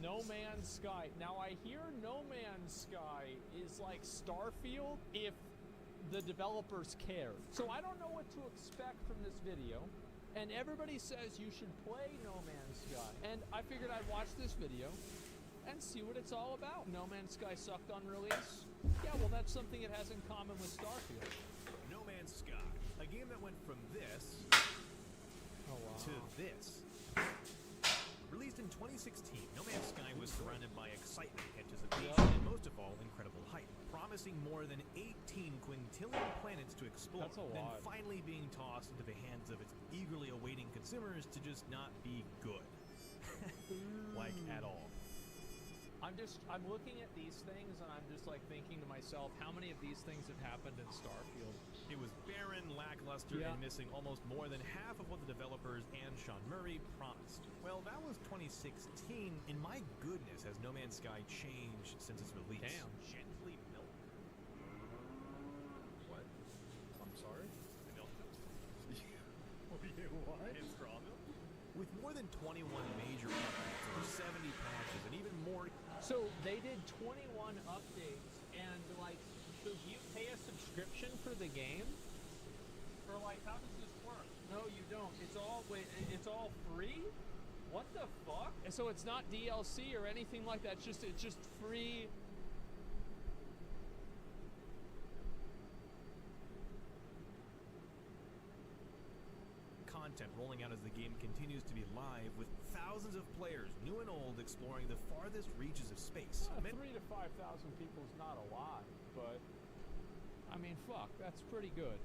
No Man's Sky. Now I hear No Man's Sky is like Starfield if the developers cared. So I don't know what to expect from this video. And everybody says you should play No Man's Sky. And I figured I'd watch this video and see what it's all about. No Man's Sky sucked on release. Yeah, well, that's something it has in common with Starfield. No Man's Sky, a game that went from this to this. Released in 2016, No Man's Sky was surrounded by excitement, anticipation, and most of all, incredible hype, promising more than 18 quintillion planets to explore, then finally being tossed into the hands of its eagerly awaiting consumers to just not be good. Like, at all. I'm looking at these things and I'm just like thinking to myself, how many of these things have happened in Starfield? It was barren, lackluster, and missing almost more than half of what the developers and Sean Murray promised. Well, that was 2016, and my goodness, has No Man's Sky changed since its release. Damn. Gently milk. What? I'm sorry? The milk milk? What? And straw milk? With more than 21 major updates, over 70 patches, and even more. So they did 21 updates, and like, so do you pay a subscription for the game? Or like, how does this work? No, you don't. It's all free? What the fuck? And so it's not DLC or anything like that. It's just free. Content rolling out as the game continues to be live, with thousands of players, new and old, exploring the farthest reaches of space. 3,000 to 5,000 people is not a lot, but I mean, fuck, that's pretty good.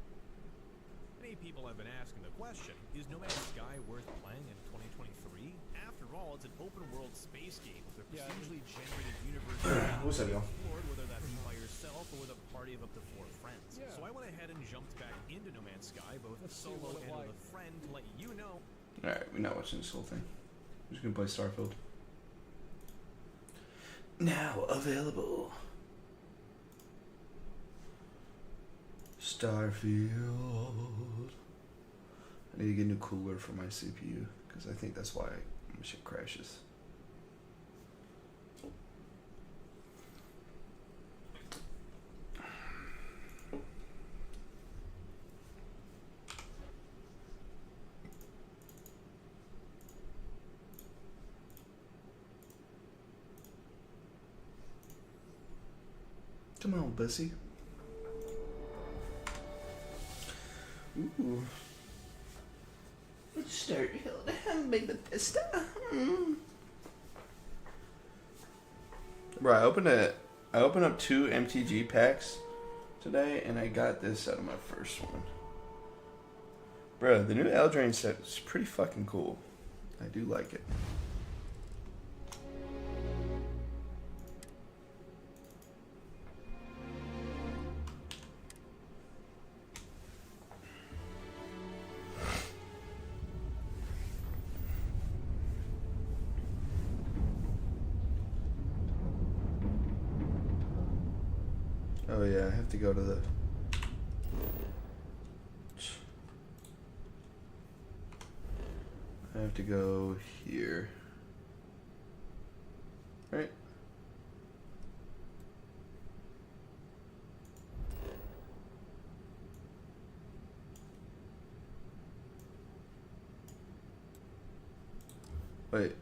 Many people have been asking the question, is No Man's Sky worth playing in 2023? After all, it's an open-world space game with a procedurally generated universe explored, whether that be by yourself or with a party of up to 4 friends. Yeah. So I went ahead and jumped back into No Man's Sky, both solo and with a friend, to let you know. Alright, we're not watching this whole thing. We're just gonna play Starfield. Now available. Starfield. I need to get a new cooler for my CPU because I think that's why my shit crashes. Come on, Bessie. Ooh. Starfield, baby Bethesda. Bro, I opened up 2 MTG packs today, and I got this out of my first one. Bro, the new Eldraine set is pretty fucking cool. I do like it. Oh yeah, I have to go to the... I have to go here. Right? Wait.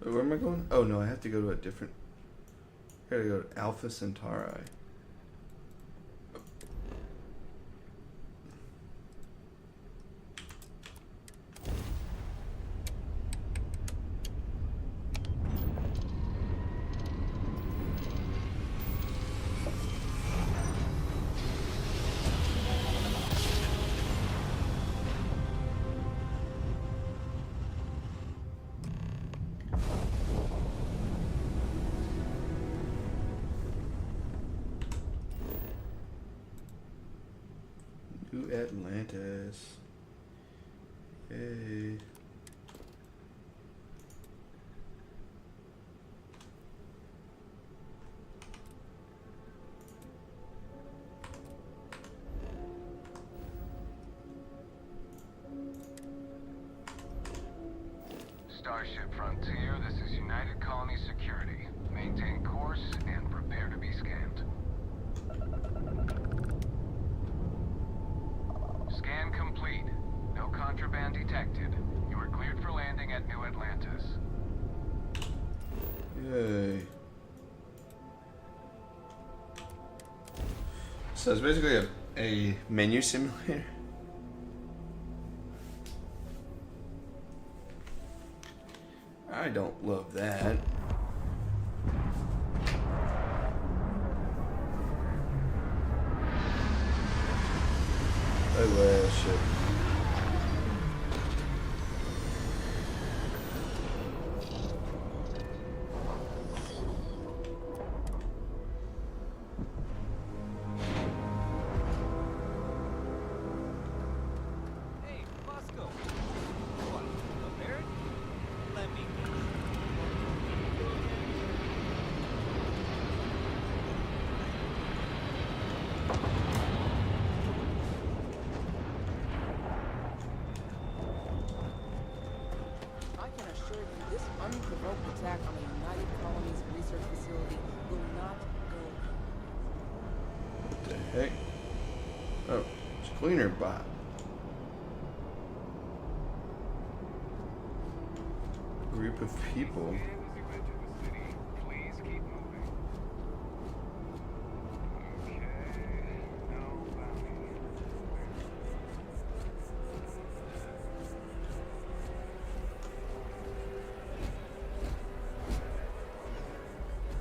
Where am I going? Oh no, I have to go to a different... I gotta go to Alpha Centauri. New Atlantis. Hey. Starship Frontier, this is United Colony Security. Maintain course and prepare to be scanned. Scan complete. No contraband detected. You are cleared for landing at New Atlantis. Yay. So it's basically a menu simulator. I don't love that. Oh well, shit. Hey, Bosco. What? No Barrett? Let me guess. I can assure you this unprovoked attack on the United Colonies research facility will not go. What the heck? Oh, it's cleaner bot. Group of people. Please keep moving. Okay. No bounty.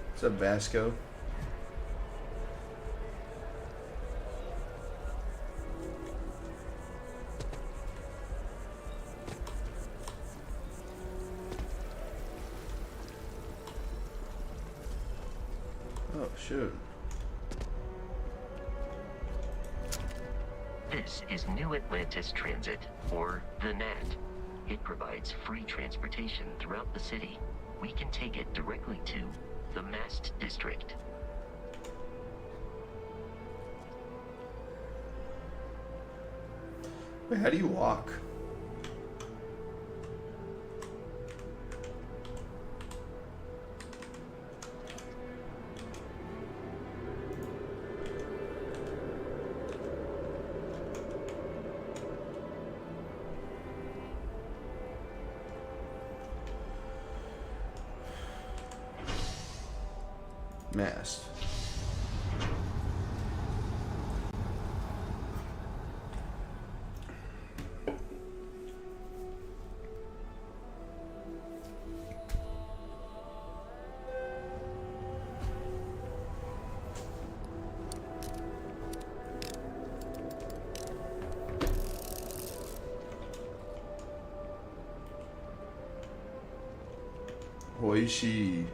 What's up, Vasco? Oh, shoot. This is New Atlantis Transit, or the NAT. It provides free transportation throughout the city. We can take it directly to the Mast District. Wait, how do you walk? Mast. Oishi.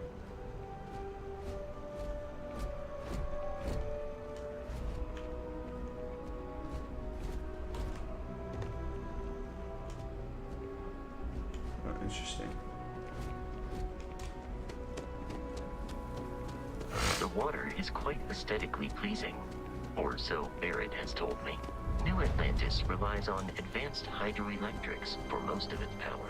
Oh, interesting. The water is quite aesthetically pleasing, or so Barrett has told me. New Atlantis relies on advanced hydroelectrics for most of its power.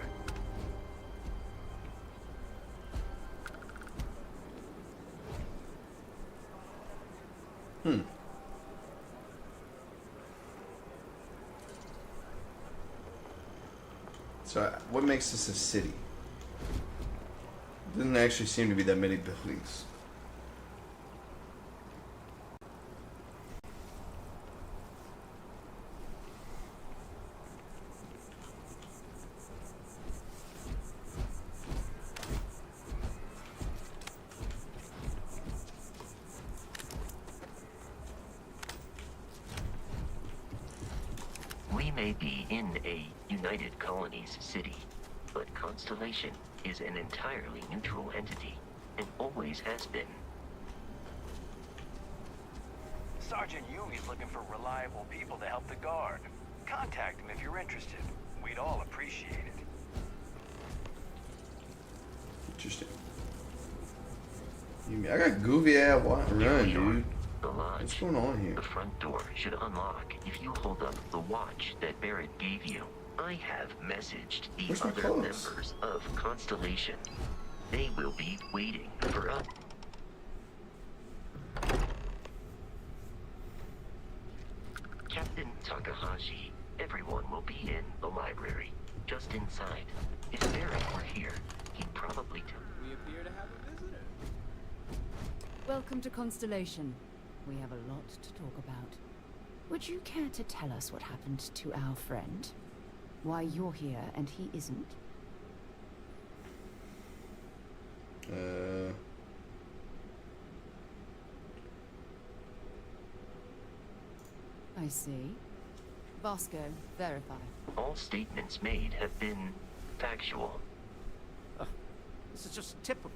So, what makes this a city? Doesn't actually seem to be that many buildings. We may be in a United Colonies city, but Constellation is an entirely neutral entity, and always has been. Sergeant Yumi's looking for reliable people to help the guard. Contact him if you're interested. We'd all appreciate it. Interesting. I got goofy ass run, dude. The lodge. What's going on here? The front door should unlock if you hold up the watch that Barrett gave you. I have messaged the Where's my other clothes? members of Constellation. They will be waiting for us. Captain Takahashi, everyone will be in the library, just inside. If Barrett were here, he'd probably tell. We appear to have a visitor. Welcome to Constellation. We have a lot to talk about. Would you care to tell us what happened to our friend? Why you're here and he isn't? I see. Bosco, verify. All statements made have been factual. This is just typical.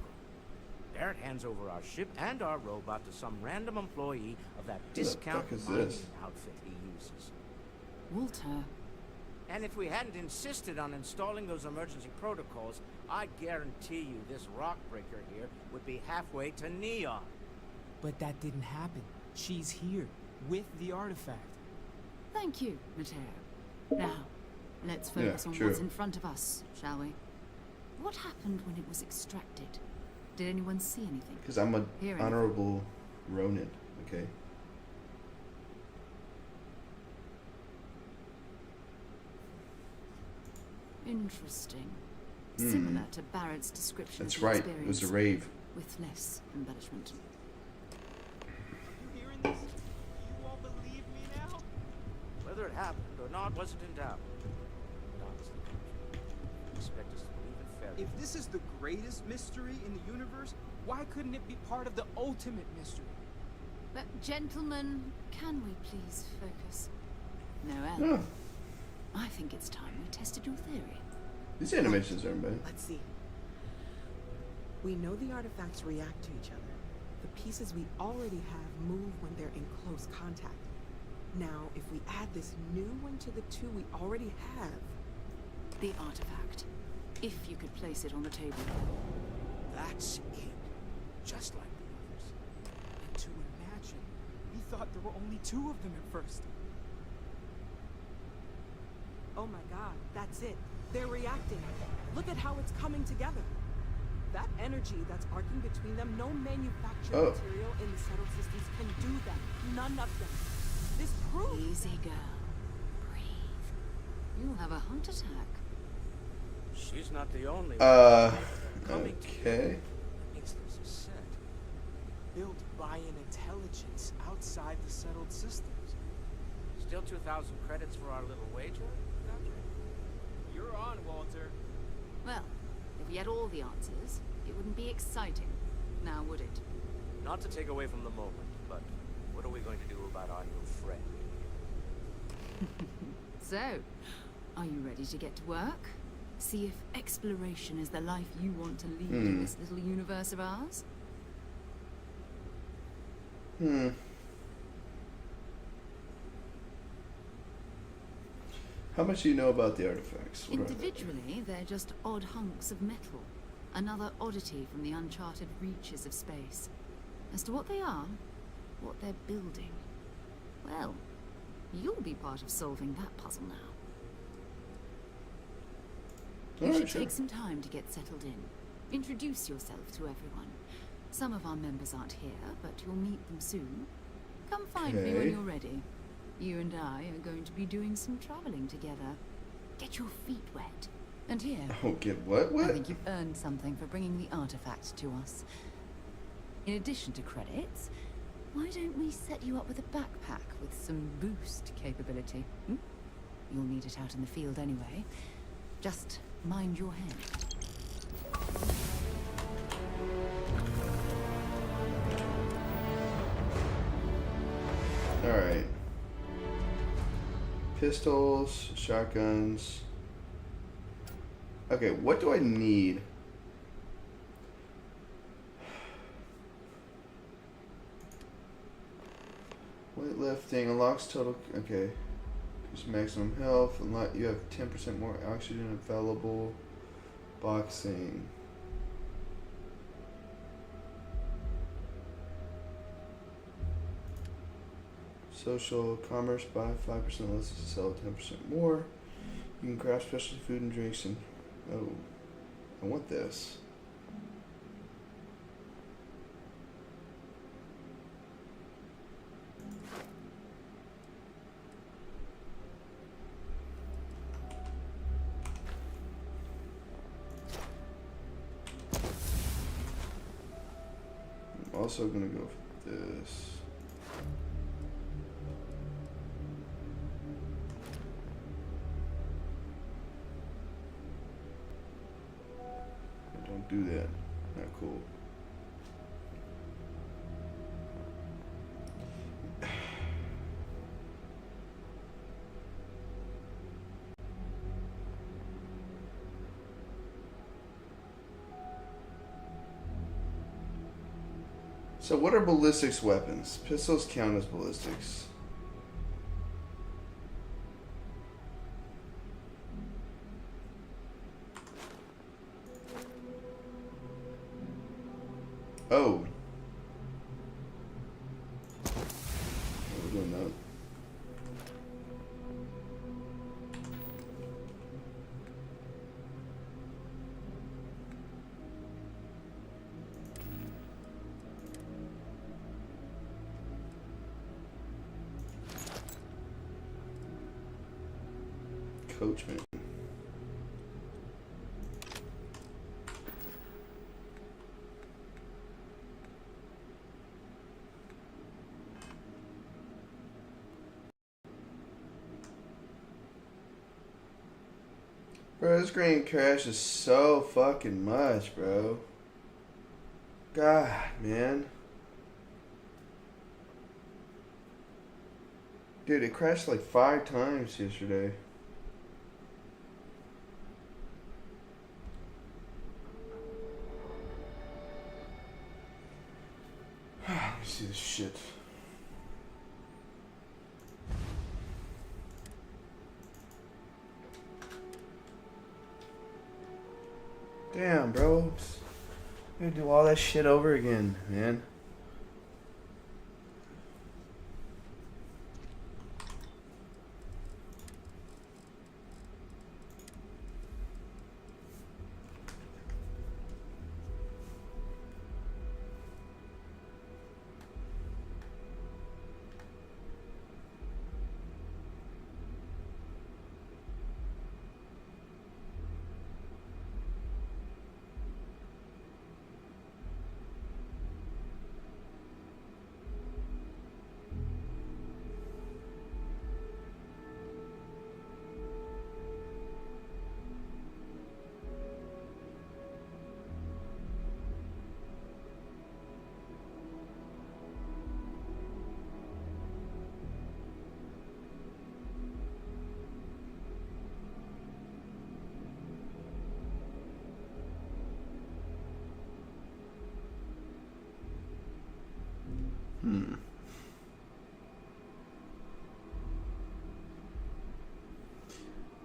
Barrett hands over our ship and our robot to some random employee of that Who the discount fuck is mining this? outfit he uses. Walter. And if we hadn't insisted on installing those emergency protocols, I guarantee you this rock breaker here would be halfway to Neon. But that didn't happen. She's here, with the artifact. Thank you, Matteo. Now, let's focus on true. what's in front of us, shall we? What happened when it was extracted? Did anyone see anything? Because I'm an Hear anything? honorable Ronin, okay? Interesting. Similar to Barrett's description That's of the right. experience, It was a rave. with less embellishment. You hearing this? You all believe me now? Whether it happened or not wasn't in doubt. But honestly, you expect us to believe in fairy If this is the greatest mystery in the universe, why couldn't it be part of the ultimate mystery? But gentlemen, can we please focus? Noel, No, I think it's time we tested your theory. these animations are bad. Let's see. We know the artifacts react to each other. The pieces we already have move when they're in close contact. Now, if we add this new one to the two we already have... The artifact. If you could place it on the table. That's it. Just like the others. And to imagine, we thought there were only 2 of them at first. Oh my god, that's it. They're reacting. Look at how it's coming together. That energy that's arcing between them, no manufactured material in the settled systems can do that. None of them. This proves... Easy, girl. Breathe. You'll have a heart attack. She's not the only one. Coming Okay. Makes this a set. Built by an intelligence outside the settled systems. Still 2,000 credits for our little wager? You're on, Walter. Well, if we had all the answers, it wouldn't be exciting. Now, would it? Not to take away from the moment, but what are we going to do about our new friend? So, are you ready to get to work? See if exploration is the life you want to lead in this little universe of ours? How much do you know about the artifacts? What are they? Individually, they're just odd hunks of metal. Another oddity from the uncharted reaches of space. As to what they are, what they're building, well, you'll be part of solving that puzzle now. You Alright, should sure. take some time to get settled in. Introduce yourself to everyone. Some of our members aren't here, but you'll meet them soon. Come find me when Okay. you're ready. You and I are going to be doing some traveling together. Get your feet wet. And here, Oh, get what? I What? think you've earned something for bringing the artifact to us. In addition to credits, why don't we set you up with a backpack with some boost capability? You'll need it out in the field anyway. Just mind your head. Alright. Pistols, shotguns. Okay, what do I need? Weightlifting unlocks total. Okay. Increase maximum health. Unlock. You have 10% more oxygen available. Boxing. Social commerce, buy 5% less to sell 10% more. You can craft specialty food and drinks and... Oh. I want this. I'm also gonna go for this. Don't do that. Not cool. So what are ballistics weapons? Pistols count as ballistics. Oh. We're doing that. Coachman. Bro, this green crashes so fucking much, bro. God, man. Dude, it crashed like 5 times yesterday. Let me see this shit. Damn, bro. I gotta do all that shit over again, man.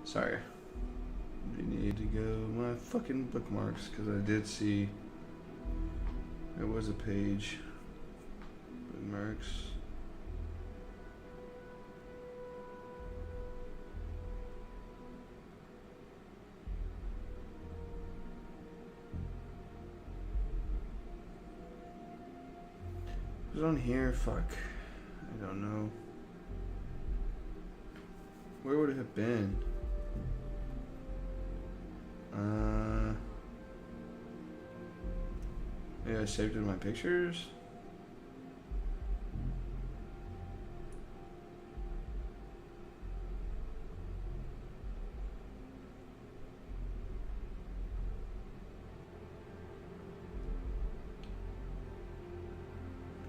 Sorry. We need to go my fucking bookmarks because I did see there was a page. Bookmarks. Who's on here? Fuck. I don't know. Where would it have been? Yeah, I saved it in my pictures.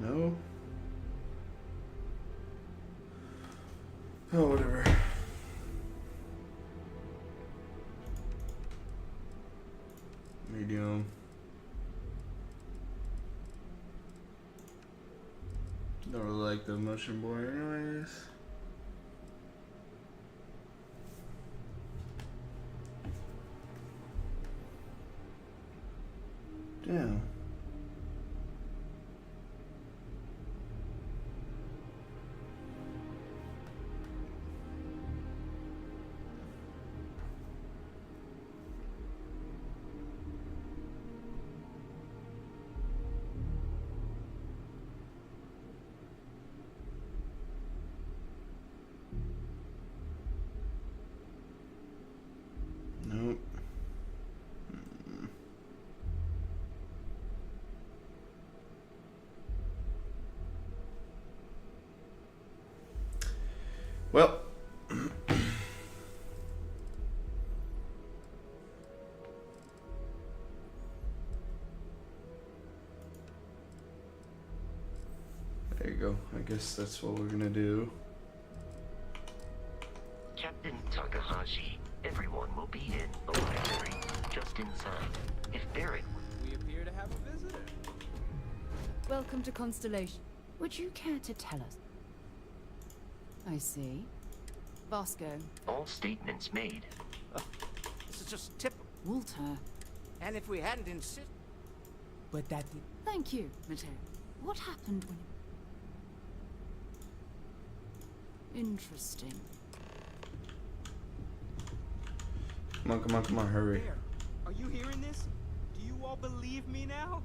No? Oh, whatever. Medium. Don't really like the motion blur anyways. Damn. guess that's what we're gonna do. Captain Takahashi, everyone will be in the library, just inside. If Barrett... We appear to have a visitor. Welcome to Constellation. Would you care to tell us? I see. Vasco. All statements made. This is just typical. Walter. And if we hadn't insisted... But that... Thank you, Matteo. What happened when... Interesting. Come on, hurry. There. Are you hearing this? Do you all believe me now?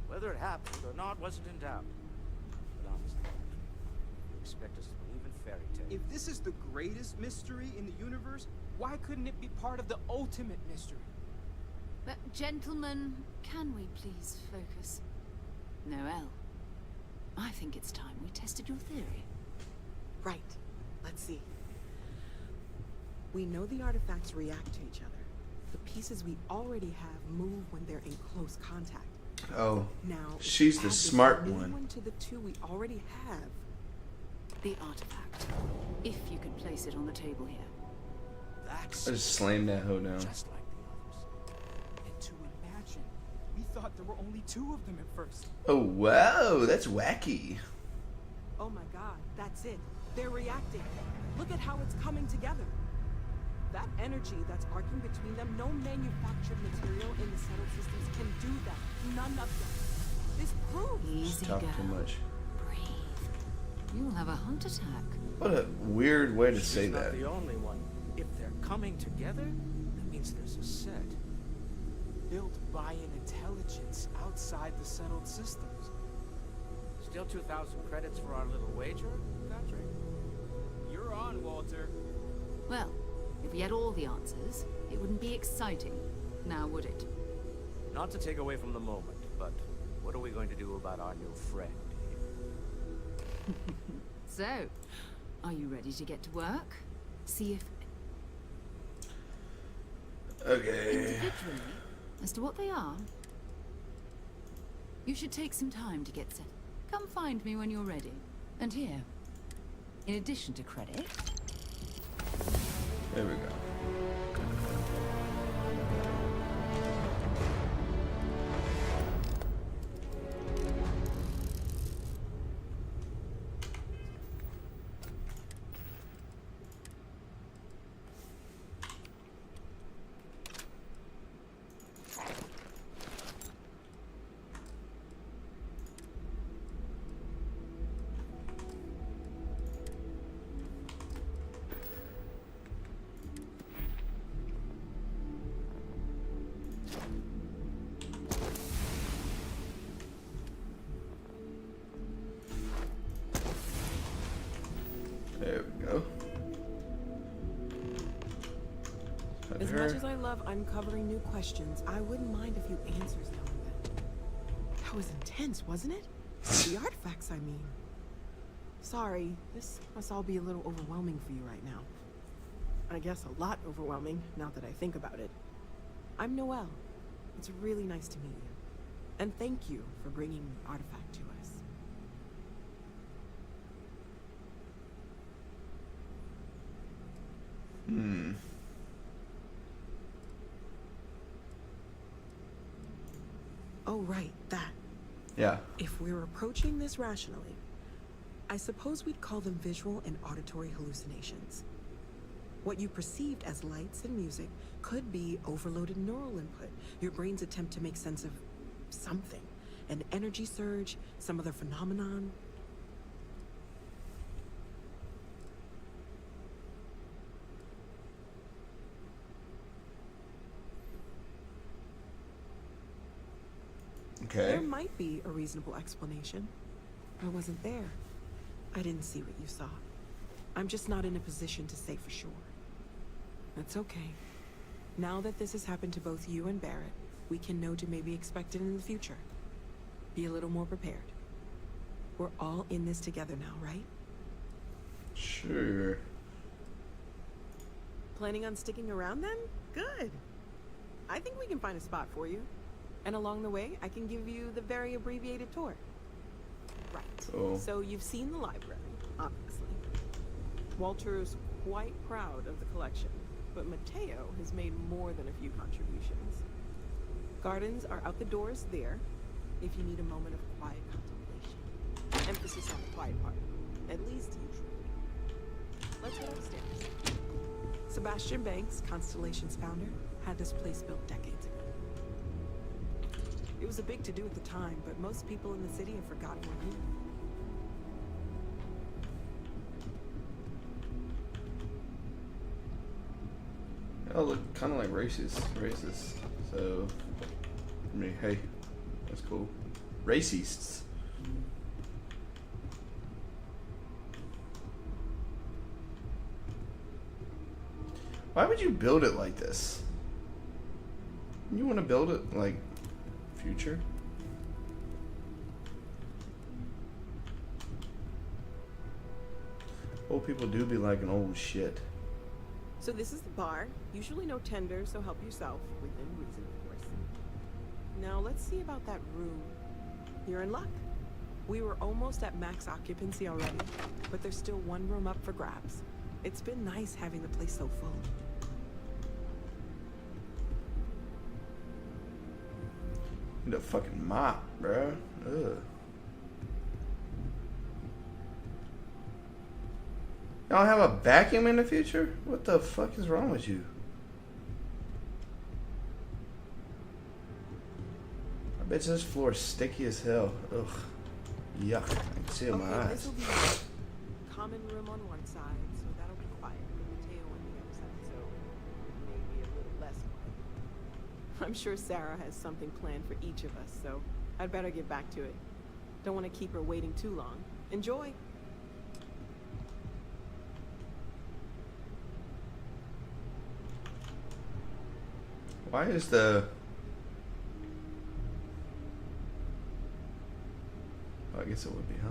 Whether it happened or not wasn't in doubt. But honestly, you expect us to believe in fairy tales. If this is the greatest mystery in the universe, why couldn't it be part of the ultimate mystery? But, gentlemen, can we please focus? Noel, I think it's time we tested your theory. Right. Let's see. We know the artifacts react to each other. The pieces we already have move when they're in close contact. Oh, Now, she's the add this smart new one. To the two we already have. The artifact. If you could place it on the table here. That's I just slammed that hoe down. just like the others. And to imagine, we thought there were only 2 of them at first. Oh wow, that's wacky. Oh my god, that's it. They're reacting. Look at how it's coming together. That energy that's arcing between them, no manufactured material in the settled systems can do that. None of them. This proves. Easy, Talk girl. too much. Breathe. You'll have a heart attack. What a weird way to She's say not that. the only one. If they're coming together, that means there's a set. Built by an intelligence outside the settled systems. Still 2,000 credits for our little wager, Patrick? You're on, Walter. Well, if we had all the answers, it wouldn't be exciting. Now, would it? Not to take away from the moment, but what are we going to do about our new friend here? So, are you ready to get to work? See if... Okay. Individually, as to what they are, you should take some time to get set. Come find me when you're ready. And here, in addition to credit... There we go. There we go. As much as I love uncovering new questions, I wouldn't mind a few answers now and then. That was intense, wasn't it? The artifacts, I mean. Sorry, this must all be a little overwhelming for you right now. I guess a lot overwhelming, now that I think about it. I'm Noelle. It's really nice to meet you. And thank you for bringing the artifact to us. Oh, right, that. Yeah. If we're approaching this rationally, I suppose we'd call them visual and auditory hallucinations. What you perceived as lights and music could be overloaded neural input, your brain's attempt to make sense of something. An energy surge, some other phenomenon. Okay. There might be a reasonable explanation. I wasn't there. I didn't see what you saw. I'm just not in a position to say for sure. That's okay. Now that this has happened to both you and Barrett, we can know to maybe expect it in the future. Be a little more prepared. We're all in this together now, right? Sure. Planning on sticking around then? Good. I think we can find a spot for you. And along the way, I can give you the very abbreviated tour. Right. Oh. So you've seen the library, obviously. Walter's quite proud of the collection, but Mateo has made more than a few contributions. Gardens are out the doors there, if you need a moment of quiet contemplation. Emphasis on the quiet part, at least usually. Let's head upstairs. Sebastian Banks, Constellation's founder, had this place built decades ago. It was a big to-do at the time, but most people in the city have forgotten we're here. They all look kind of like racist. So, I mean, hey, that's cool. Racists. Why would you build it like this? You want to build it like future? Old people do be like an old shit. So this is the bar. Usually no tender, so help yourself, within reason, of course. Now let's see about that room. You're in luck. We were almost at max occupancy already, but there's still one room up for grabs. It's been nice having the place so full. Need a fucking mop, bruh. Ugh. Y'all have a vacuum in the future? What the fuck is wrong with you? I bet this floor is sticky as hell. Ugh. Yuck. I can see it in my eyes. This will be a common room on one side, so that'll be quiet. And Mateo on the other side, so maybe a little less quiet. I'm sure Sarah has something planned for each of us, so I'd better get back to it. Don't want to keep her waiting too long. Enjoy! Why is the... Oh, I guess it would be, huh?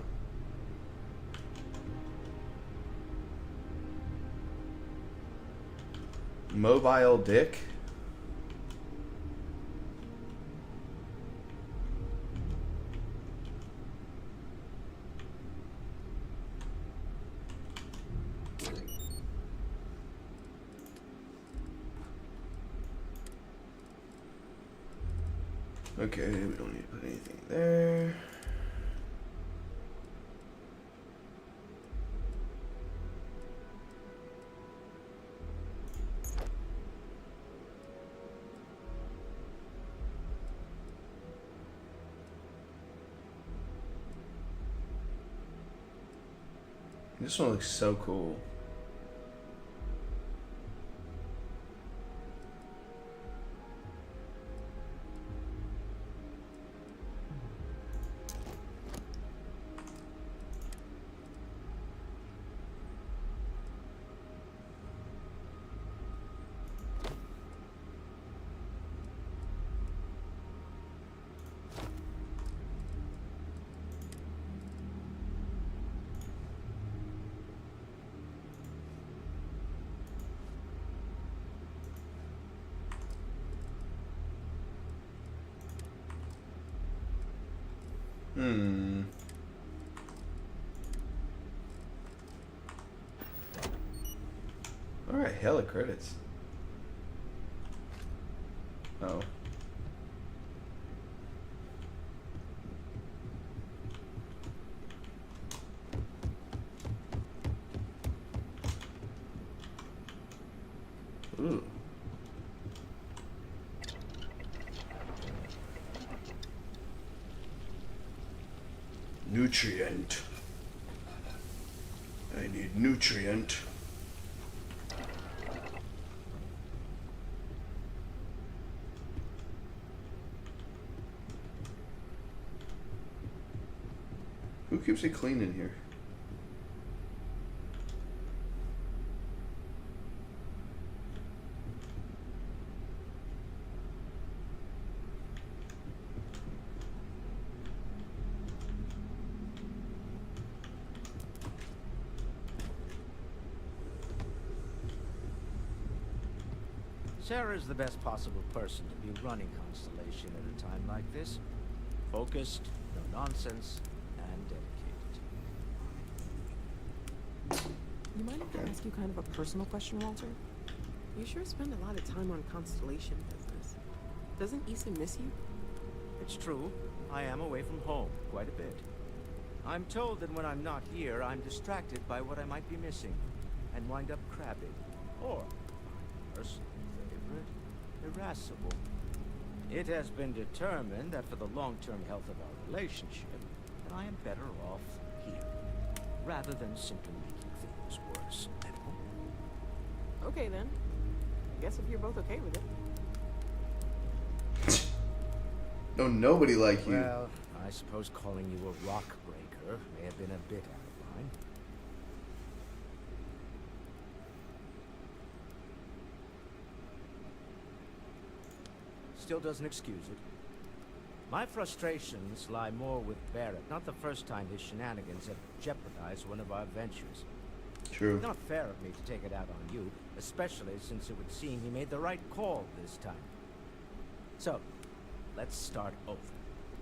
Mobile dick? Okay, we don't need to put anything there. This one looks so cool. Alright, hella credits. Oh. Ooh. Nutrient. I need nutrient. Who keeps it clean in here? Sarah's the best possible person to be running Constellation at a time like this. Focused, no nonsense, and dedicated. You mind if I Okay. ask you kind of a personal question, Walter? You sure spend a lot of time on Constellation business. Doesn't Issa miss you? It's true. I am away from home quite a bit. I'm told that when I'm not here, I'm distracted by what I might be missing and wind up crabbing. Or, my personal favorite, irascible. It has been determined that for the long-term health of our relationship, that I am better off here, rather than simply making things worse at home. Okay then. I guess if you're both okay with it. No, nobody like you. Well, I suppose calling you a rock breaker may have been a bit out of line. Still doesn't excuse it. My frustrations lie more with Barrett. Not the first time his shenanigans have jeopardized one of our ventures. True. Not fair of me to take it out on you, especially since it would seem he made the right call this time. So, let's start over,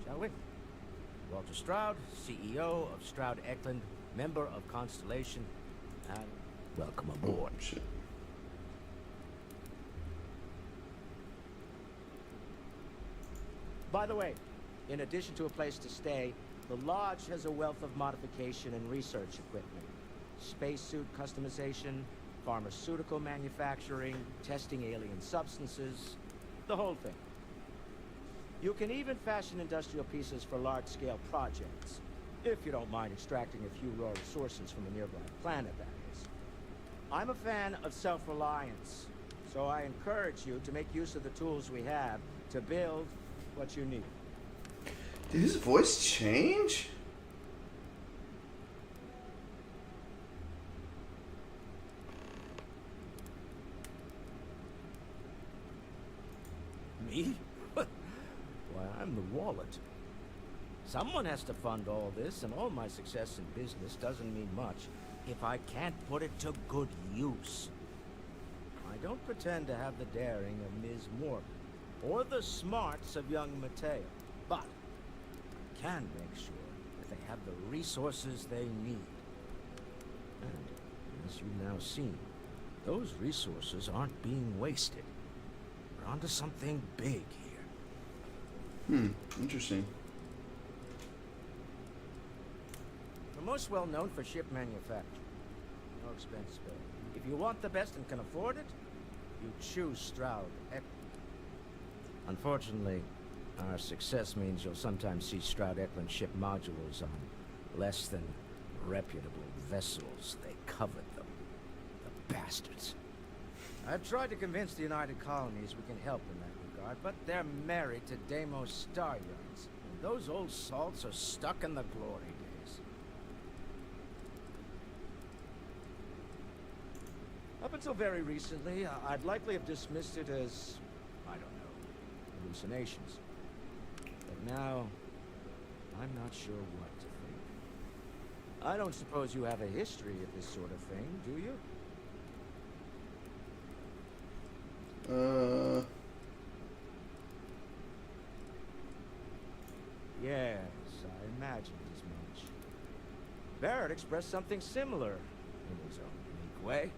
shall we? Walter Stroud, CEO of Stroud Eklund, member of Constellation, and welcome aboard. Oh, shit. By the way, in addition to a place to stay, the lodge has a wealth of modification and research equipment. Spacesuit customization, pharmaceutical manufacturing, testing alien substances, the whole thing. You can even fashion industrial pieces for large-scale projects, if you don't mind extracting a few raw resources from a nearby planet, that is. I'm a fan of self-reliance, so I encourage you to make use of the tools we have to build what you need. Did his voice change? Me? Why, I'm the wallet. Someone has to fund all this, and all my success in business doesn't mean much if I can't put it to good use. I don't pretend to have the daring of Ms. Morgan, or the smarts of young Mateo, but I can make sure that they have the resources they need. And, as you've now seen, those resources aren't being wasted. We're onto something big here. Interesting. We're most well known for ship manufacturing. No expense spared. If you want the best and can afford it, you choose Stroud Eklund. Unfortunately, our success means you'll sometimes see Stroud Eklund ship modules on less than reputable vessels. They covet them. The bastards. I've tried to convince the United Colonies we can help in that regard, but they're married to Deimos Star Yards. And those old salts are stuck in the glory days. Up until very recently, I'd likely have dismissed it as, I don't know, hallucinations. But now, I'm not sure what to think. I don't suppose you have a history of this sort of thing, do you? Yes, I imagined as much. Barrett expressed something similar in his own unique way.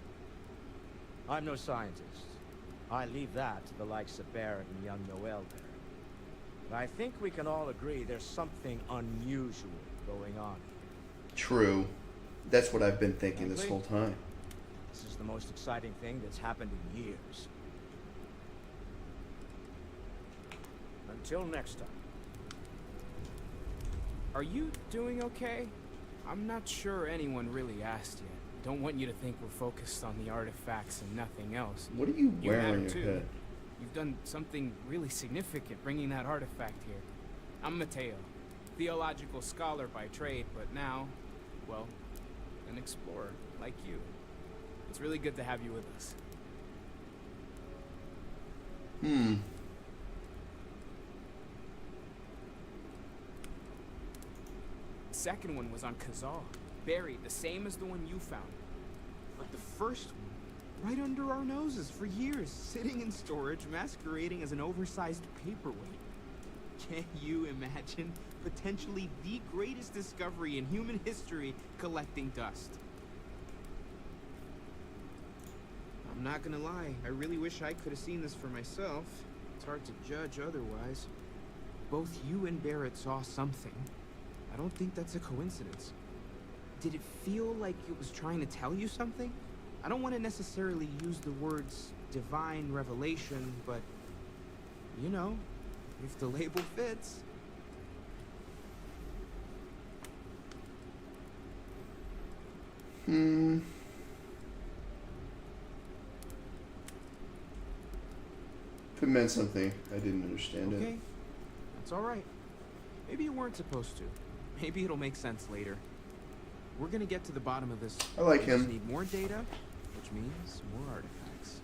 I'm no scientist. I leave that to the likes of Barrett and young Noel there. But I think we can all agree there's something unusual going on here. True. That's what I've been thinking this Frankly, whole time. This is the most exciting thing that's happened in years. Until next time. Are you doing okay? I'm not sure anyone really asked yet. Don't want you to think we're focused on the artifacts and nothing else. What are you You wearing matter on your too. head? You've done something really significant bringing that artifact here. I'm Mateo, theological scholar by trade, but now, well, an explorer like you. It's really good to have you with us. The second one was on Kazal, buried the same as the one you found. But the first one, right under our noses for years, sitting in storage, masquerading as an oversized paperweight. Can you imagine potentially the greatest discovery in human history collecting dust? I'm not gonna lie, I really wish I could have seen this for myself. It's hard to judge otherwise. Both you and Barrett saw something. I don't think that's a coincidence. Did it feel like it was trying to tell you something? I don't want to necessarily use the words divine revelation, but, you know, if the label fits. If it meant something, I didn't understand Okay, it. that's all right. Maybe you weren't supposed to. Maybe it'll make sense later. We're gonna get to the bottom of this. I like We just him. need more data, which means more artifacts.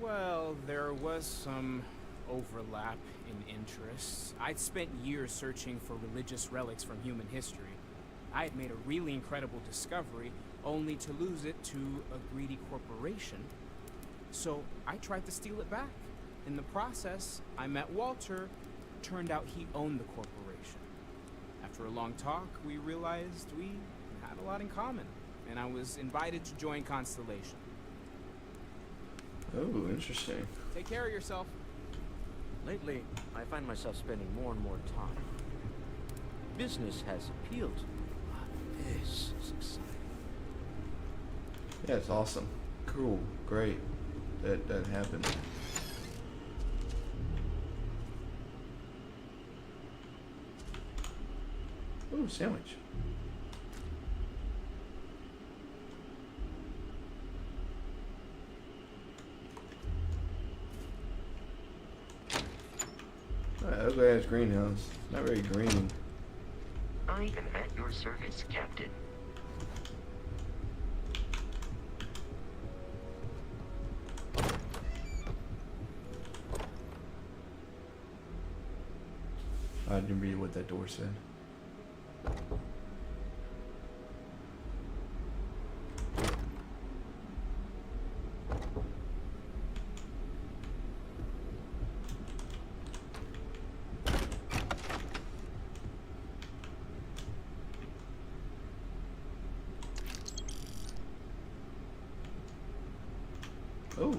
Well, there was some overlap in interests. I'd spent years searching for religious relics from human history. I had made a really incredible discovery, only to lose it to a greedy corporation. So I tried to steal it back. In the process, I met Walter. Turned out he owned the corporation. After a long talk, we realized we had a lot in common, and I was invited to join Constellation. Oh, interesting. Take care of yourself. Lately, I find myself spending more and more time. Business has appealed to me, but this is exciting. Yeah, it's awesome. Cool. Great. That happened. Ooh, sandwich. Ugly ass greenhouse. Not very green. I am at your service, Captain. I didn't read what that door said. Oh.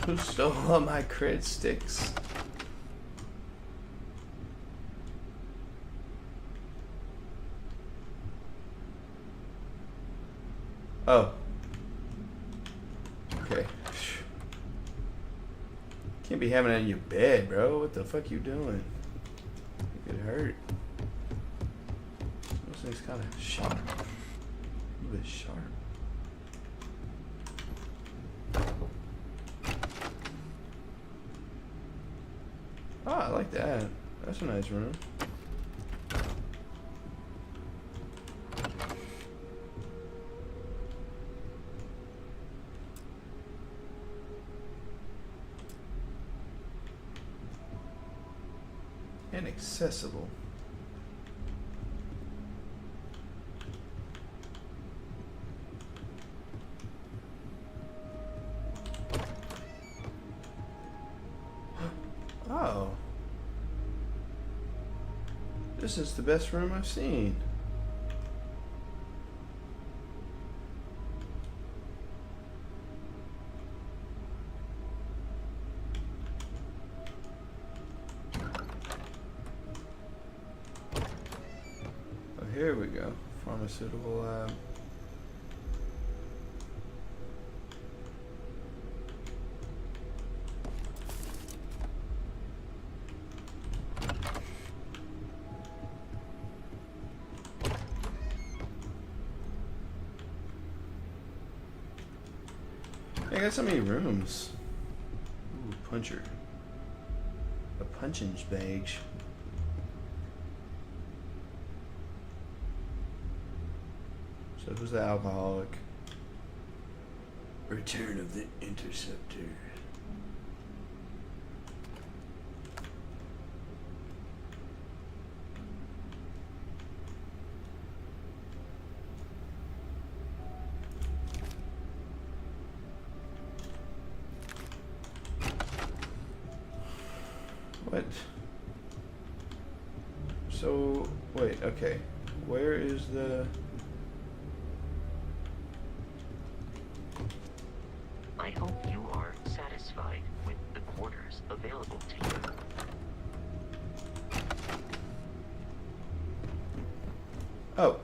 Who stole all my crit sticks? Oh. Okay. Can't be having it in your bed, bro. What the fuck you doing? It could hurt. Those things kind of sharp. A little bit sharp. Oh, I like that. That's a nice room. Inaccessible. Oh. This is the best room I've seen. Oh, here we go. Pharmaceutical lab. I got so many rooms. Ooh, puncher. A punching bag. So who's the alcoholic? Return of the Interceptor. What? So, wait, okay. Where is the... I hope you are satisfied with the quarters available to you. Oh.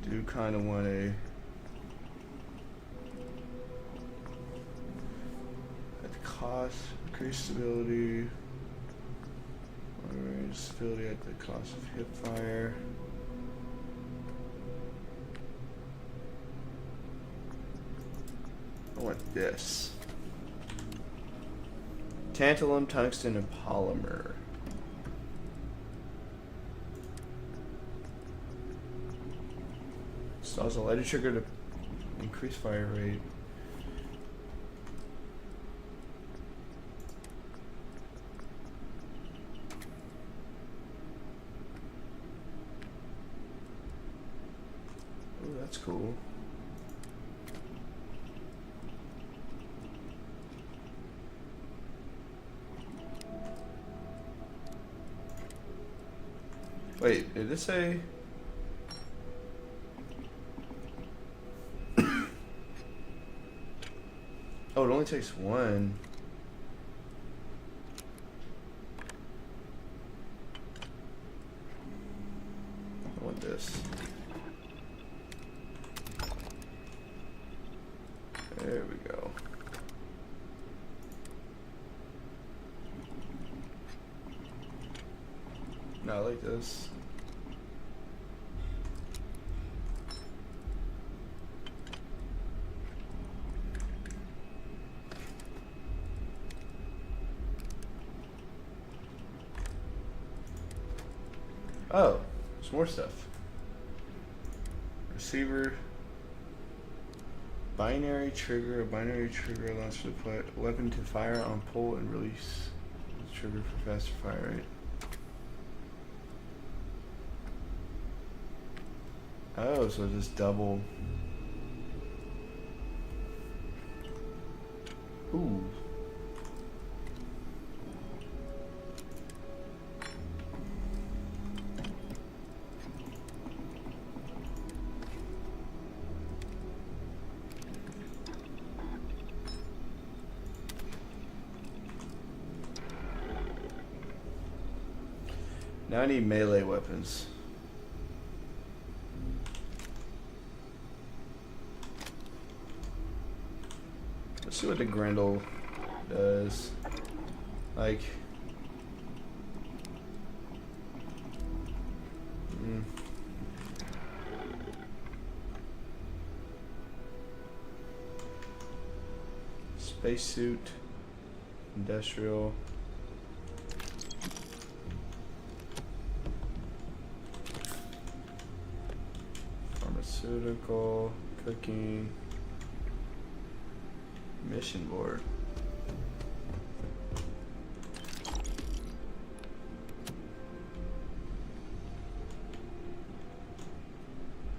Do kind of want a... At the cost, increase stability, range stability at the cost of hip fire. I want this. Tantalum, tungsten, and polymer. Installs a lighter trigger to increase fire rate. Oh, that's cool. Wait, did this say? Oh, it only takes one. I want this. There we go. No, I like this. Oh, there's more stuff. Receiver. Binary trigger. A binary trigger allows you to put weapon to fire on pull and release. Trigger for faster fire rate. Oh, so just double. Ooh. Now I need melee weapons. Let's see what the Grendel does. Like... Spacesuit. Industrial. Pharmaceutical, cooking, mission board.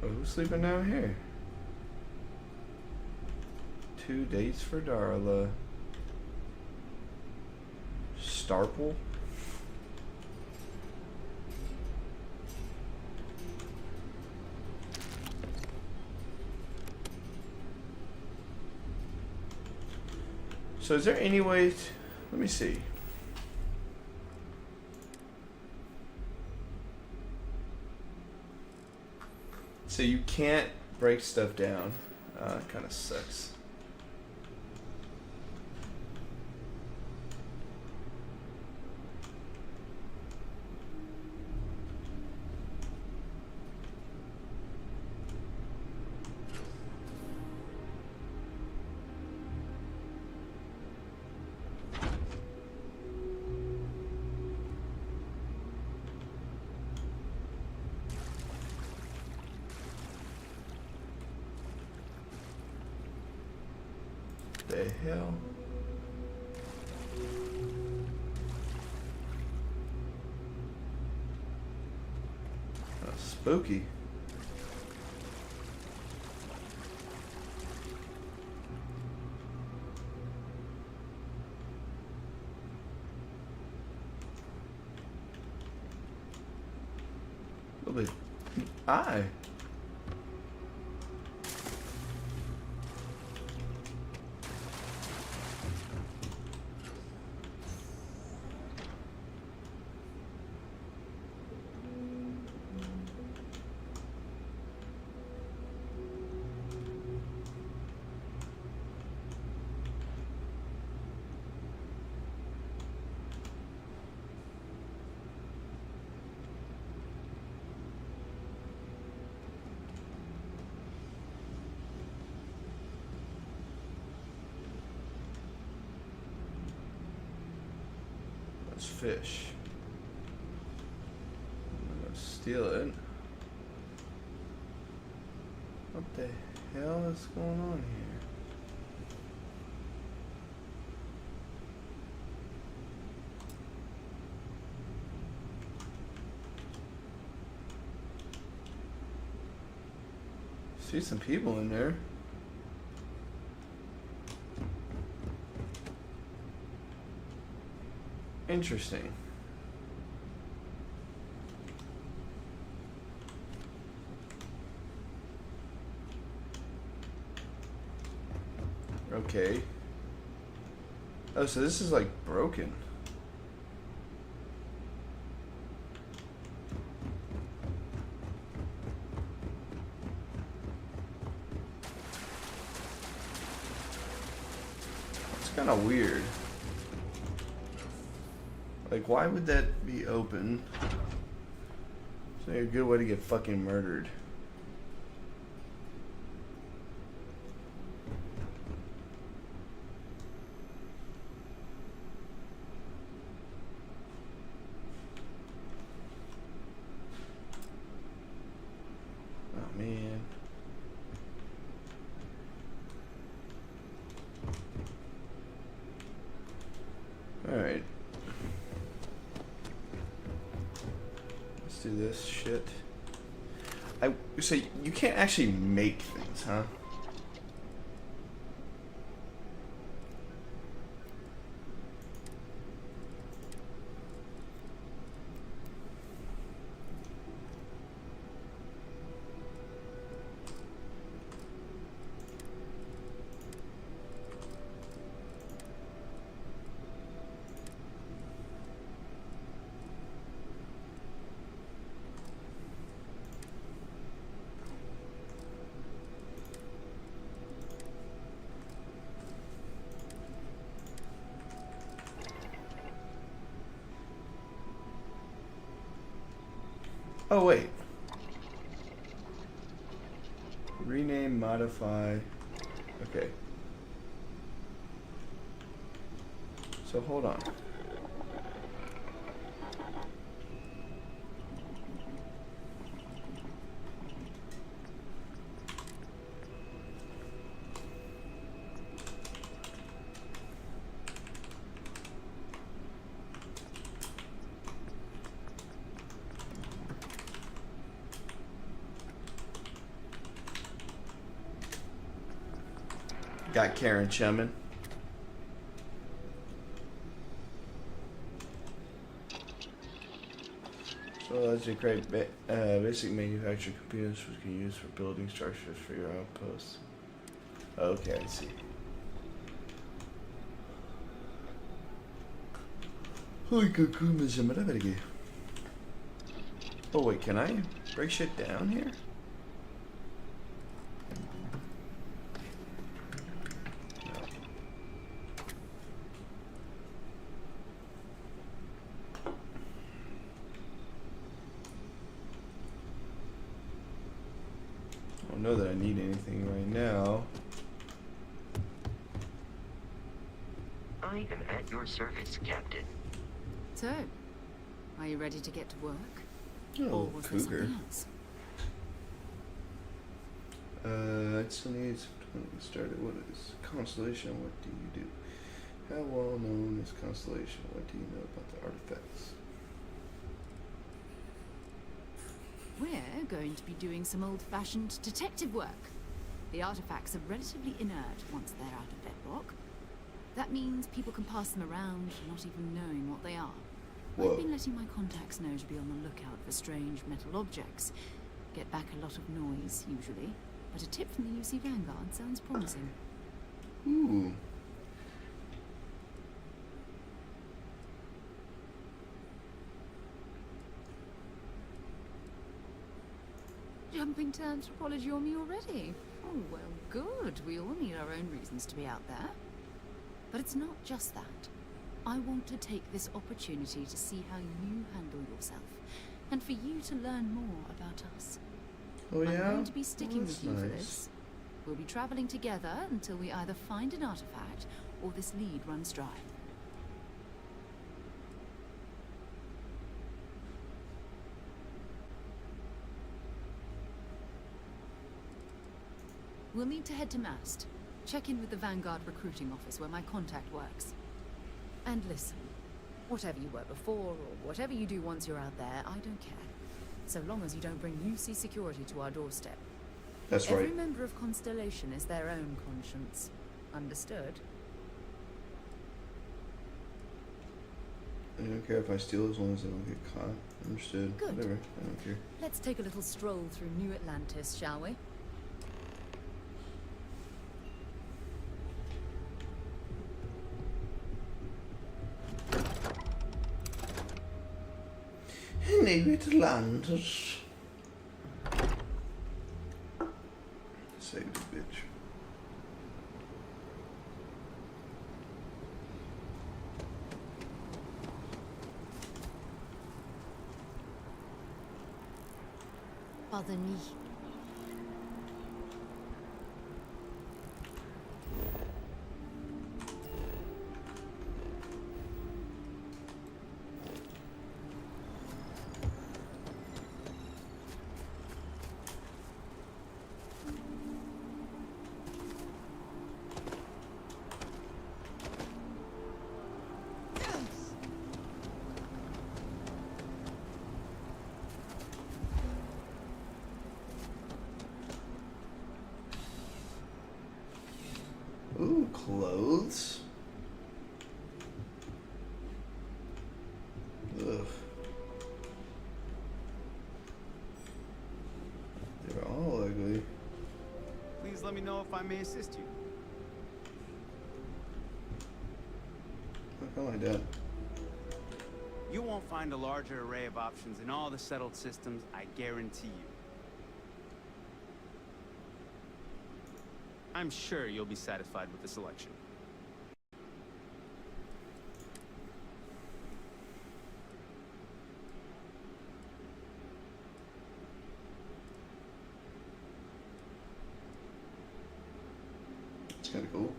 Oh, who's sleeping down here? 2 dates for Darla. Starple? So is there any way let me see. So you can't break stuff down. It kind of sucks. The hell? Spooky. A little bit. Aye. Fish. I'm gonna steal it. What the hell is going on here? See some people in there. Interesting. Okay. Oh, so this is like broken. It's kind of weird. Like, why would that be open? It's like a good way to get fucking murdered. Oh, man. Alright. Do this shit. So you can't actually make things, huh? Oh, wait. Rename, modify. Okay. So hold on. Got Karen Chemin. So let's create basic manufactured computers which can use for building structures for your outposts. Okay, I see. Oh wait, can I break shit down here? I don't know that I need anything right now. I am at your service, Captain. So, are you ready to get to work? Oh, Or was there cougar. something else? I still need some time to get started. What is Constellation? What do you do? How well known is Constellation? What do you know about the artifacts? We're we're going to be doing some old-fashioned detective work. The artifacts are relatively inert once they're out of bedrock. That means people can pass them around, not even knowing what they are. Whoa. I've been letting my contacts know to be on the lookout for strange metal objects. Get back a lot of noise, usually. But a tip from the UC Vanguard sounds promising. Ooh. Jumping to anthropology on me already? Oh, well, good. We all need our own reasons to be out there. But it's not just that. I want to take this opportunity to see how you handle yourself, and for you to learn more about us. Oh yeah? I'm going to be sticking That's with you for nice. this. We'll be traveling together until we either find an artifact or this lead runs dry. We'll need to head to Mast. Check in with the Vanguard recruiting office where my contact works. And listen, whatever you were before, or whatever you do once you're out there, I don't care. So long as you don't bring UC security to our doorstep. That's right. Every member of Constellation is their own conscience. Understood? I don't care if I steal as long as I don't get caught. Understood. Good. Whatever. I don't care. Let's take a little stroll through New Atlantis, shall we? New Atlantis. Save the bitch. Pardon me. Ooh, clothes. Ugh. They're all ugly. Please let me know if I may assist you. Look, I like that. You won't find a larger array of options in all the settled systems, I guarantee you. I'm sure you'll be satisfied with the selection. It's kind of cool.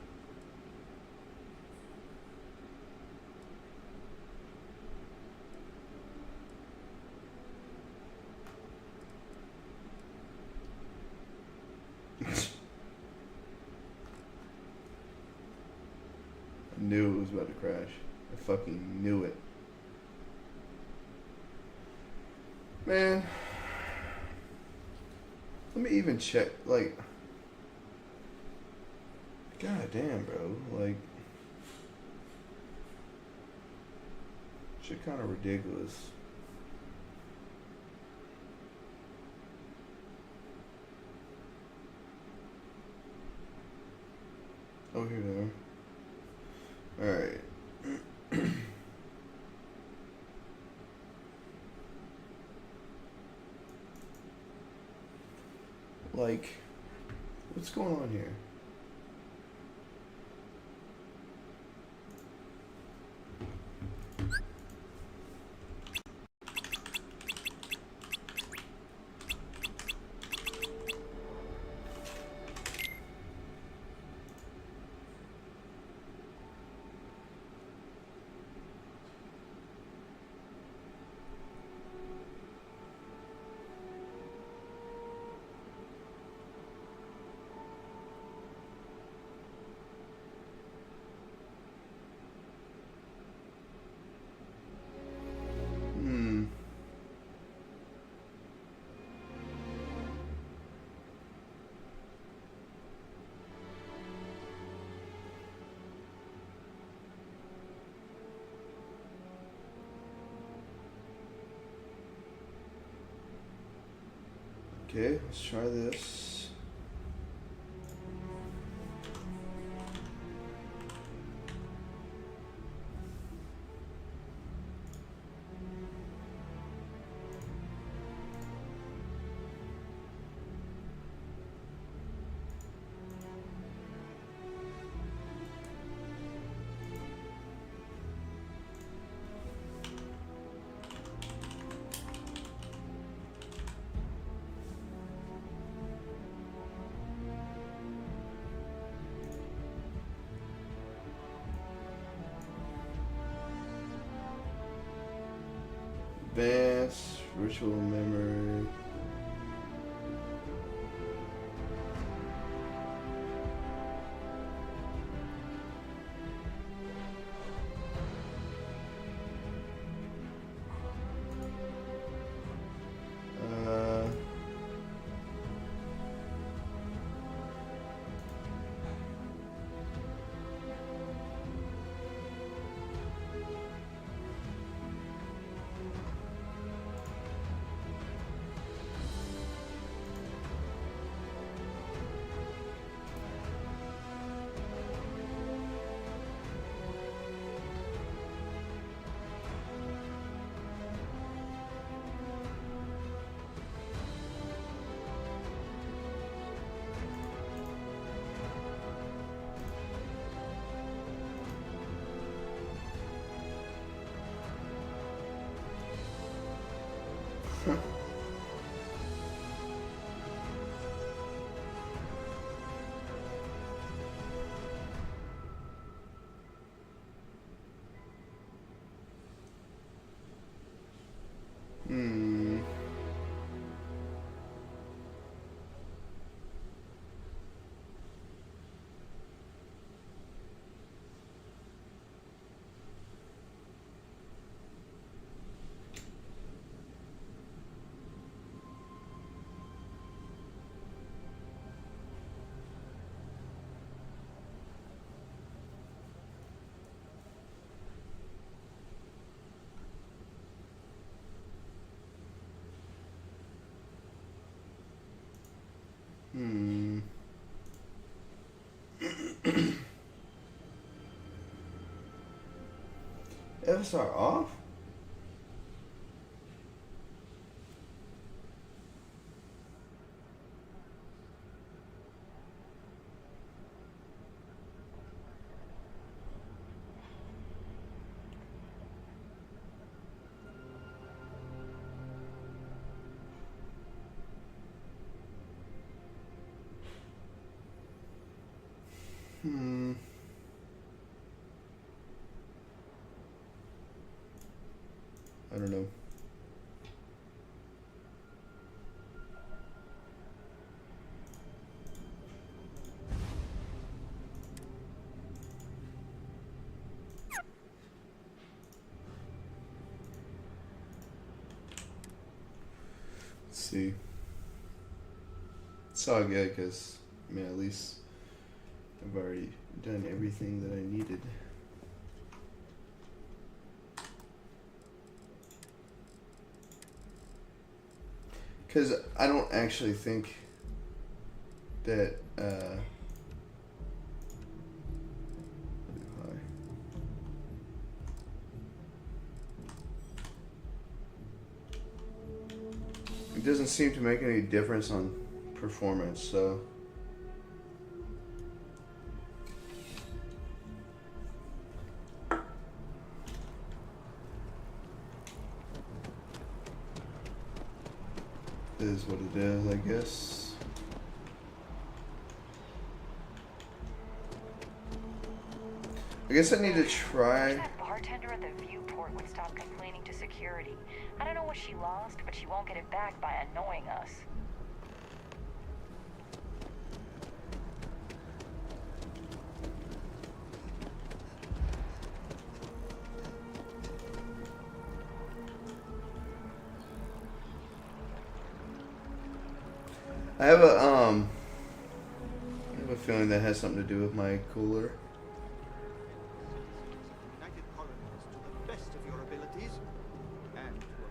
I knew it was about to crash. I fucking knew it. Man. Let me even check, like... God damn, bro. Like... Shit kind of ridiculous. Oh, here they are. Alright. Like, what's going on here? Okay, let's try this. Advanced ritual memory. FSR off? I don't know. Let's see. It's all good because, I mean, at least I've already done everything that I needed. Because I don't actually think that, it doesn't seem to make any difference on performance, so. Is what it is, I guess. I guess I need to try. That bartender at the viewport would stop complaining to security. I don't know what she lost, but she won't get it back by annoying us. I have a feeling that has something to do with my cooler. United colonies to the best of your abilities, and to a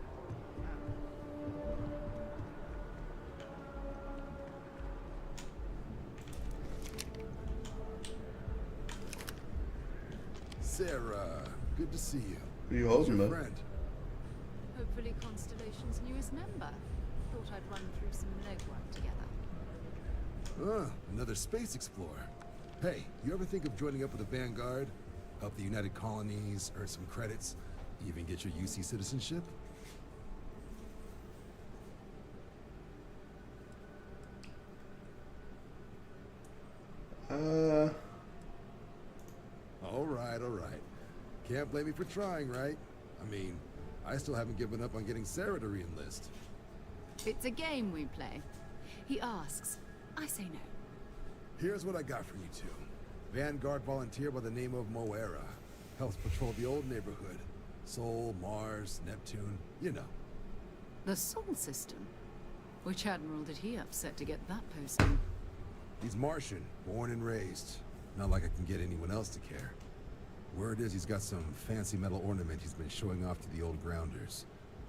Sarah. Good to see you. What are you Who's holding, your bud? friend? Hopefully Constellation's newest member. Thought I'd run through some legwork together. Another space explorer. Hey, you ever think of joining up with the Vanguard? Help the United Colonies, earn some credits, even get your UC citizenship? All right. Can't blame me for trying, right? I mean, I still haven't given up on getting Sarah to re-enlist. It's a game we play. He asks. I say no. Here's what I got for you two. Vanguard volunteer by the name of Moera. Helps patrol the old neighborhood. Sol, Mars, Neptune, you know. The Sol system? Which admiral did he upset to get that posting? He's Martian, born and raised. Not like I can get anyone else to care. Word is he's got some fancy metal ornament he's been showing off to the old grounders.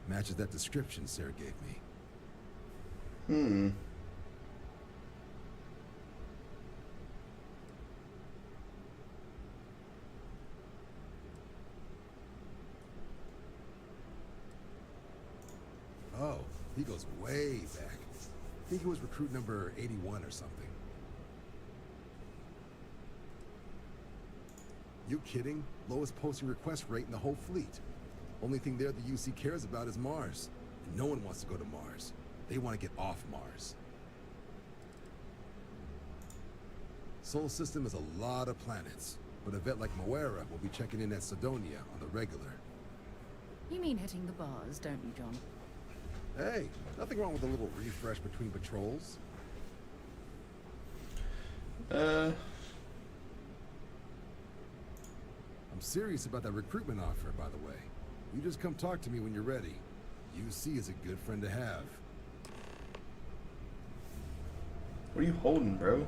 Matches that description Sarah gave me. Oh, he goes way back. I think he was recruit number 81 or something. You kidding? Lowest posting request rate in the whole fleet. Only thing there the UC cares about is Mars. And no one wants to go to Mars. They want to get off Mars. Sol system is a lot of planets, but a vet like Moera will be checking in at Sidonia on the regular. You mean hitting the bars, don't you, John? Hey, nothing wrong with a little refresh between patrols. I'm serious about that recruitment offer, by the way. You just come talk to me when you're ready. UC is a good friend to have. What are you holding, bro?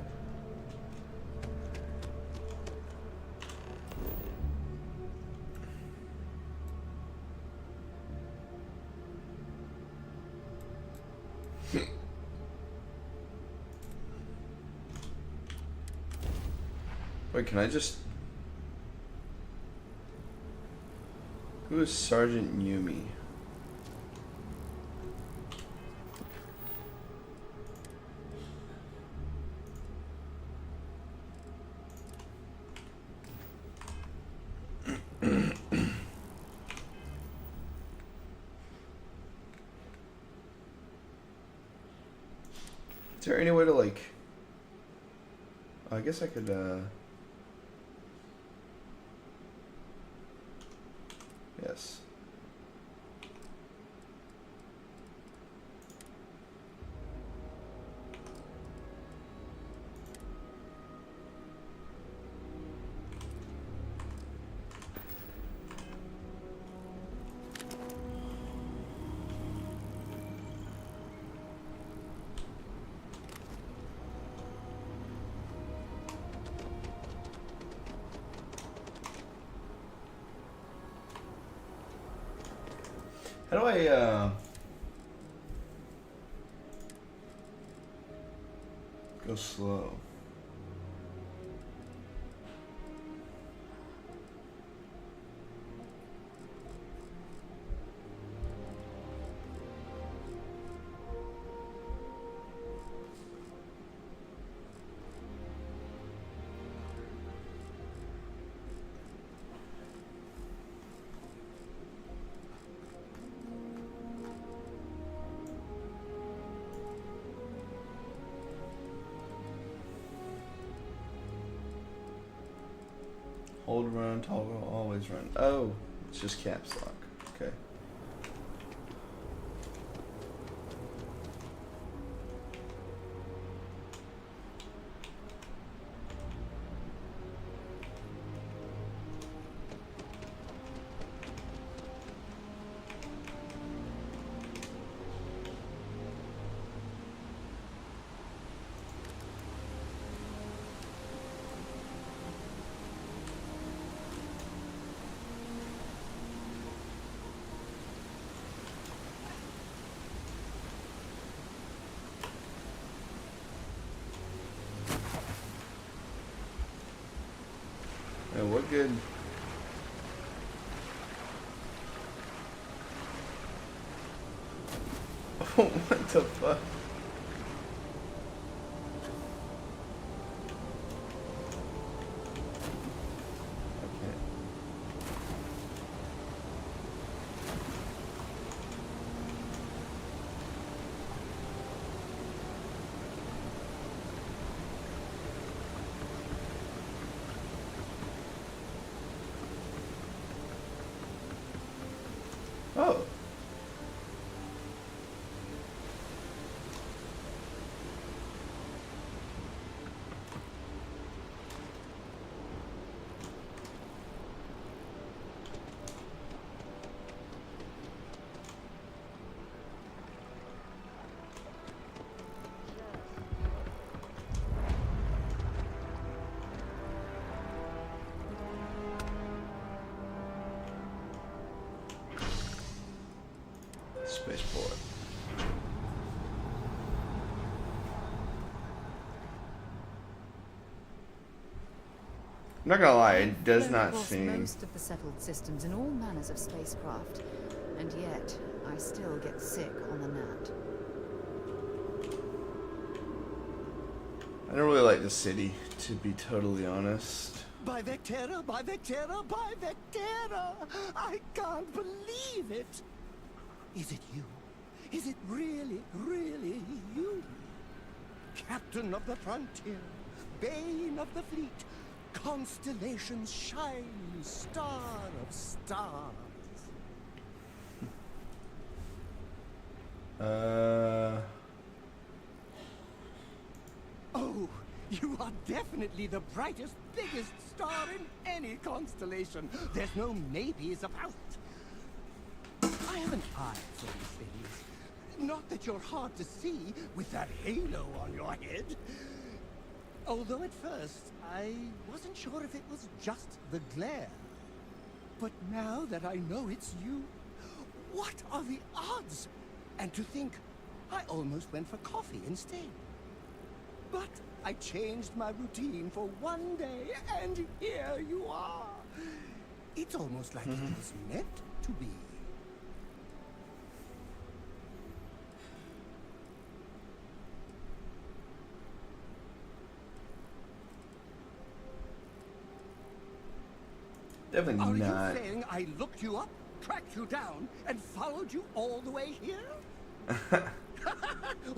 Wait, can I just... Who is Sergeant Yumi? Is there any way to, like... I guess I could, Yes. How do I, go slow? Hold, run, toggle, always run. Oh, it's just caps lock. Okay. What good? What the fuck? Oh. Spaceport. I'm not gonna lie, it does not across seem. most of the settled systems in all manners of spacecraft, and yet I still get sick on the gnat. I don't really like the city, to be totally honest. By Vectera, by Vectera, by Vectera! I can't believe it! Is it you? Is it really, really you? Captain of the frontier, bane of the fleet, constellation's shining star of stars. Oh, you are definitely the brightest, biggest star in any constellation. There's no maybes about. I have an eye for these things. Not that you're hard to see with that halo on your head. Although at first, I wasn't sure if it was just the glare. But now that I know it's you, what are the odds? And to think, I almost went for coffee instead. But I changed my routine for one day, and here you are. It's almost like it was meant to be. Definitely Are not. you saying I looked you up, tracked you down, and followed you all the way here?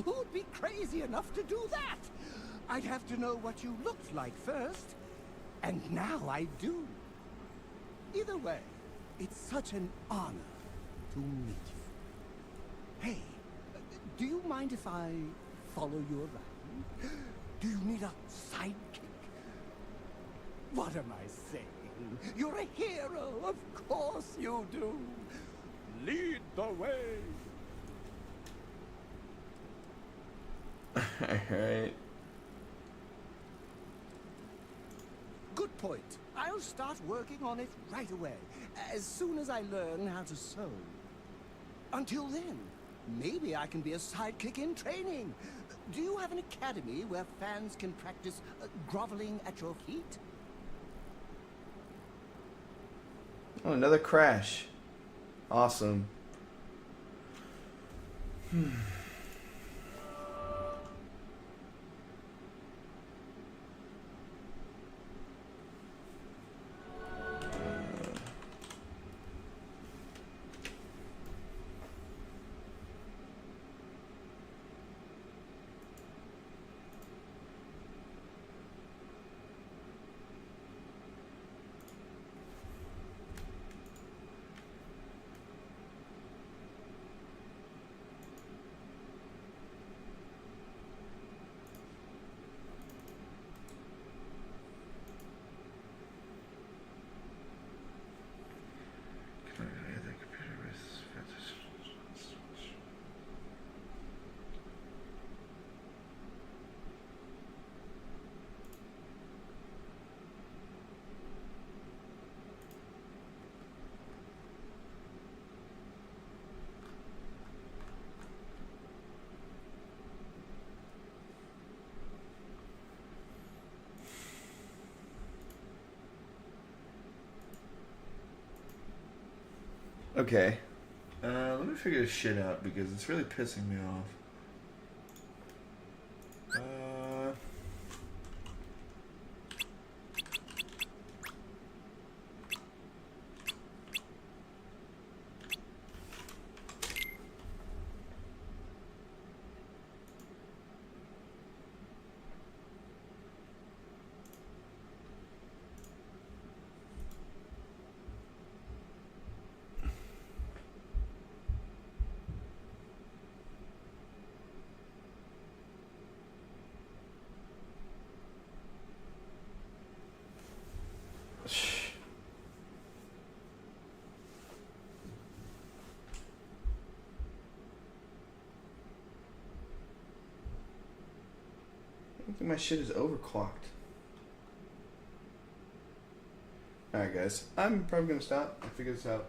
Who'd be crazy enough to do that? I'd have to know what you looked like first. And now I do. Either way, it's such an honor to meet you. Hey, do you mind if I follow you around? Do you need a sidekick? What am I saying? You're a hero, of course you do. Lead the way. Alright. Good point. I'll start working on it right away, as soon as I learn how to sew. Until then, maybe I can be a sidekick in training. Do you have an academy where fans can practice groveling at your feet? Oh, another crash. Awesome. Okay. Let me me figure this shit out because it's really pissing me off. I think my shit is overclocked. Alright guys, I'm probably gonna stop and figure this out.